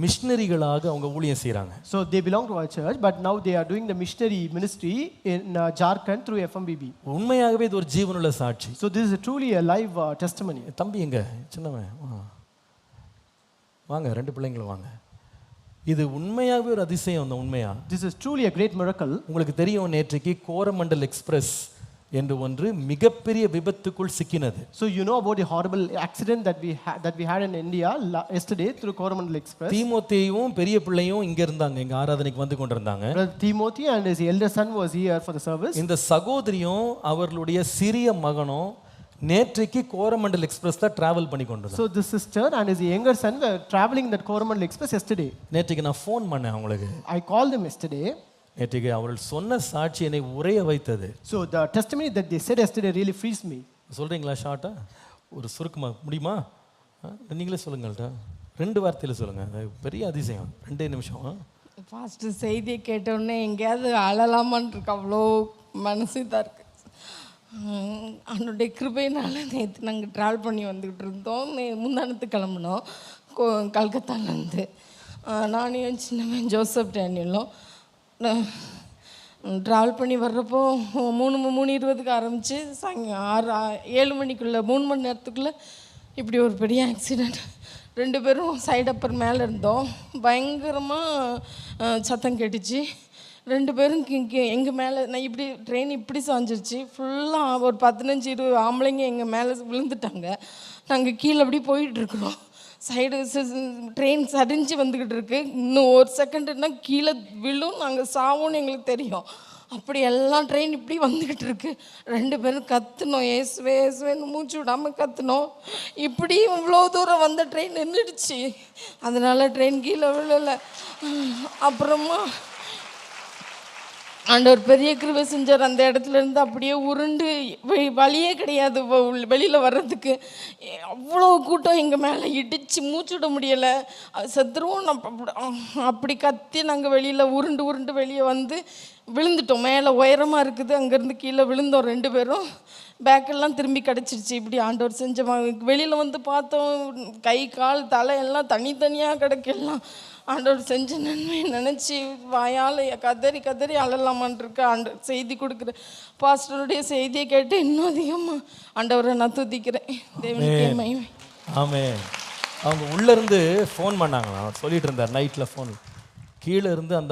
மிஷனரிகளாக அவங்க ஊழியம் செய்றாங்க. So they belong to our church, but now they are doing the missionary ministry in Jharkhand through FMBB. உண்மையாகவே இது ஒரு ஜீவனுள்ள சாட்சி. So this is truly a live testimony. தம்பி எங்க சின்னவன் வாங்க, ரெண்டு பிள்ளைங்களும் வாங்க. இது உண்மையாகவே ஒரு அதிசயம். அந்த உண்மையா This is truly a great miracle. உங்களுக்கு தெரியும், நேற்றைக்கு கோரமண்டல் எக்ஸ்பிரஸ் என்று ஒன்று மிகப்பெரிய விபத்துக்குள் சிக்கினது. So you know about the horrible accident that we had in India yesterday through Coromandel Express. தீமோத்தேயும் பெரிய பிள்ளையும் இங்க இருந்தாங்க, இங்க ஆராதனைக்கு வந்து கொண்டிருந்தாங்க. Brother Timothy and his elder son was here for the service. இந்த சகோதரியும் அவர்களுடைய சிறிய மகனும் நேற்றைக்கு கோரமண்டல் எக்ஸ்பிரஸ் தான் டிராவல் பண்ணி கொண்டிருந்தாங்க. So this sister and his younger son were traveling that Coromandel Express yesterday. நேற்றைக்கு நான் ஃபோன் பண்ணேன் அவங்களுக்கு. I called them yesterday. நேற்றைக்கு அவர்கள் சொன்ன சாட்சி என்னை உரைய வைத்தது. So the testimony that they said yesterday really frees me. சொல்றீங்களா ஷார்ட்டா? ஒரு சுருக்கமா முடியுமா? நீங்களே சொல்லுங்கள்டா, 2 வார்த்தையில சொல்லுங்க. பெரிய அதிசயம், 2 நிமிஷம். ஃபர்ஸ்ட் செய்தியை கேட்டோடனே எங்கேயாவது அழலாமான்னு இருக்கு, அவ்வளோ மனசு இதாக இருக்குது. அவனுடைய கிருபையினால நேற்று நாங்கள் ட்ராவல் பண்ணி வந்துக்கிட்டு இருந்தோம். முந்தானத்து கிளம்புனோம் கல்கத்தாலேருந்து. நானும் என் சின்னவன் ஜோசப் டேனியலும் ட்ராவல் பண்ணி வர்றப்போ 3:20 ஆரம்பித்து சாயங்காலம் 7 மணிக்குள்ளே 3 மணி நேரத்துக்குள்ளே இப்படி ஒரு பெரிய ஆக்சிடெண்ட். 2 பேரும் சைடு அப்பர் மேலே இருந்தோம். பயங்கரமாக சத்தம் கேட்டுச்சு. 2 பேரும் எங்கள் மேலே, நான் இப்படி ட்ரெயின் இப்படி சாஞ்சிருச்சு. ஃபுல்லாக ஒரு 15-20 ஆம்பளைங்க எங்கள் மேலே விழுந்துட்டாங்க. நாங்கள் கீழே அப்படி போயிட்டுருக்குறோம். சைடு ட்ரெயின் சரிஞ்சு வந்துக்கிட்டு இருக்கு. இன்னும் ஒரு செகண்டுன்னா கீழே விழும், நாங்கள் சாவோன்னு எங்களுக்கு தெரியும். அப்படி எல்லாம் ட்ரெயின் இப்படி வந்துக்கிட்டு இருக்கு. 2 பேரும் கத்துனோம், ஏசுவே ஏசுவேன்னு மூச்சு விடாமல் கத்துனோம். இப்படி இவ்வளோ தூரம் வந்த ட்ரெயின் நின்றுடுச்சு. அதனால ட்ரெயின் கீழே விழலை. அப்புறமா ஆண்டவர் பெரிய கிருபை செஞ்சார். அந்த இடத்துல இருந்து அப்படியே உருண்டு வழியே கிடையாது வெளியில் வர்றதுக்கு. அவ்வளோ கூட்டம் எங்கள் மேலே இடித்து மூச்சு விட முடியலை, செத்துருவோம். அப்படி கத்தி நாங்கள் வெளியில் உருண்டு வெளியே வந்து விழுந்துட்டோம். மேலே உயரமாக இருக்குது, அங்கேருந்து கீழே விழுந்தோம் 2 பேரும். பேக்கெல்லாம் திரும்பி கிடச்சிருச்சு. இப்படி ஆண்டவர் செஞ்ச வெளியில் வந்து பார்த்தோம், கை கால் தலை எல்லாம் தனித்தனியாக கிடக்கெல்லாம். ஆண்டவர் செஞ்ச நன்மை நினச்சி வாயால் கதறி அழலாமான் இருக்க. செய்தி கொடுக்குற பாஸ்டருடைய செய்தியை கேட்டு இன்னும் அதிகமாக ஆண்டவரை நான் துதிக்கிறேன். தேவனுக்கே மகிமை. ஆமென். அவங்க உள்ளேருந்து ஃபோன் பண்ணாங்களா, சொல்லிட்டு இருந்தார் நைட்டில் ஃபோன். கீழே இருந்து அந்த